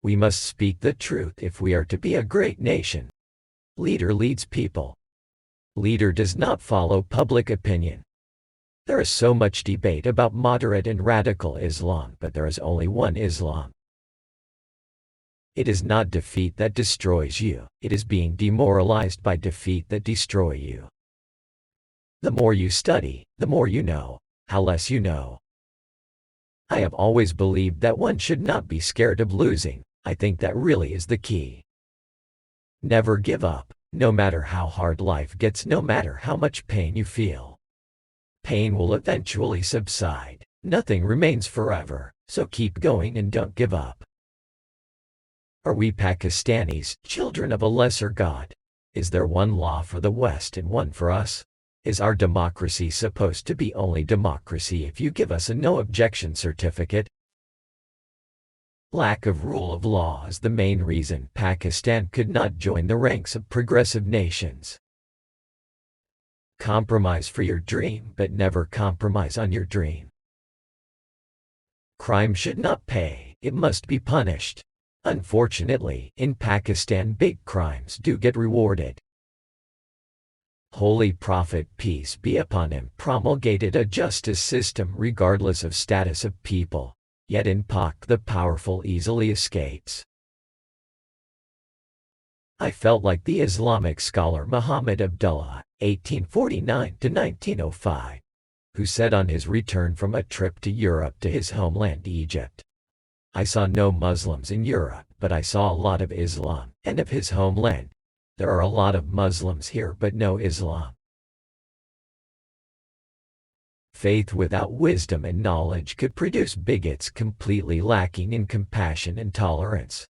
We must speak the truth if we are to be a great nation. Leader leads people. Leader does not follow public opinion. There is so much debate about moderate and radical Islam, but there is only one Islam. It is not defeat that destroys you, it is being demoralized by defeat that destroys you. The more you study, the more you know, how less you know. I have always believed that one should not be scared of losing. I think that really is the key. Never give up, no matter how hard life gets, no matter how much pain you feel. Pain will eventually subside. Nothing remains forever, so keep going and don't give up. Are we Pakistanis, children of a lesser God? Is there one law for the West and one for us? Is our democracy supposed to be only democracy if you give us a no objection certificate? Lack of rule of law is the main reason Pakistan could not join the ranks of progressive nations. Compromise for your dream, but never compromise on your dream. Crime should not pay, it must be punished. Unfortunately, in Pakistan, big crimes do get rewarded. Holy Prophet, peace be upon him, promulgated a justice system regardless of status of people, yet in Pak the powerful easily escapes. I felt like the Islamic scholar Muhammad Abdullah, 1849–1905, who said on his return from a trip to Europe to his homeland Egypt, "I saw no Muslims in Europe, but I saw a lot of Islam, and of his homeland. There are a lot of Muslims here but no Islam." Faith without wisdom and knowledge could produce bigots completely lacking in compassion and tolerance.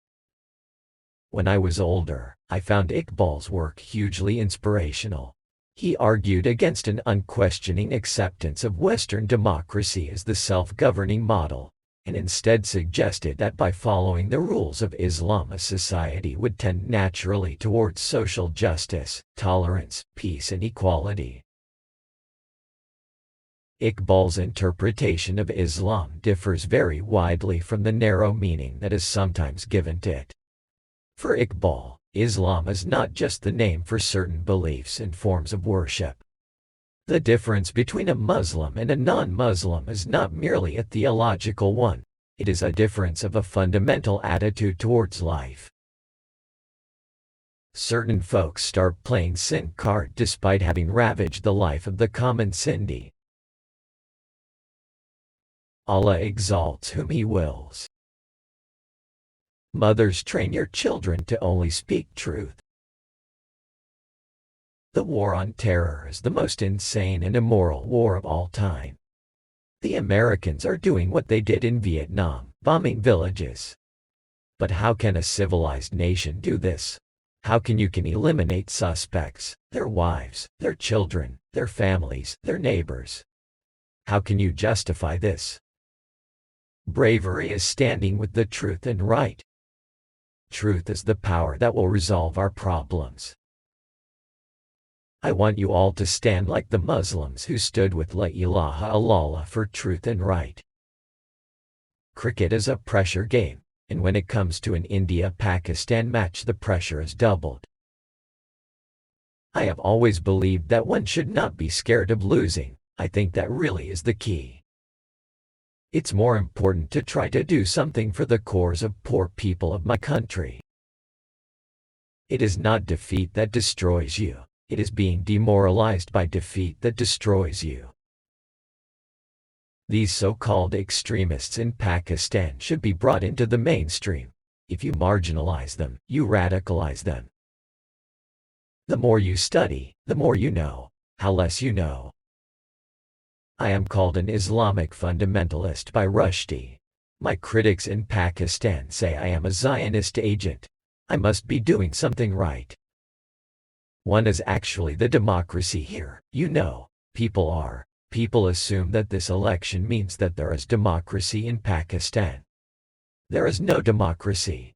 When I was older, I found Iqbal's work hugely inspirational. He argued against an unquestioning acceptance of Western democracy as the self-governing model, and instead suggested that by following the rules of Islam a society would tend naturally towards social justice, tolerance, peace and equality. Iqbal's interpretation of Islam differs very widely from the narrow meaning that is sometimes given to it. For Iqbal, Islam is not just the name for certain beliefs and forms of worship. The difference between a Muslim and a non-Muslim is not merely a theological one, it is a difference of a fundamental attitude towards life. Certain folks start playing sin card despite having ravaged the life of the common Sindhi. Allah exalts whom He wills. Mothers, train your children to only speak truth. The war on terror is the most insane and immoral war of all time. The Americans are doing what they did in Vietnam, bombing villages. But how can a civilized nation do this? How can you eliminate suspects, their wives, their children, their families, their neighbors? How can you justify this? Bravery is standing with the truth and right. Truth is the power that will resolve our problems. I want you all to stand like the Muslims who stood with La ilaha illallah for truth and right. Cricket is a pressure game, and when it comes to an India-Pakistan match, the pressure is doubled. I have always believed that one should not be scared of losing. I think that really is the key. It's more important to try to do something for the cause of poor people of my country. It is not defeat that destroys you. It is being demoralized by defeat that destroys you. These so-called extremists in Pakistan should be brought into the mainstream. If you marginalize them, you radicalize them. The more you study, the more you know, how less you know. I am called an Islamic fundamentalist by Rushdie. My critics in Pakistan say I am a Zionist agent. I must be doing something right. One is actually the democracy here, you know. People assume that this election means that there is democracy in Pakistan. There is no democracy.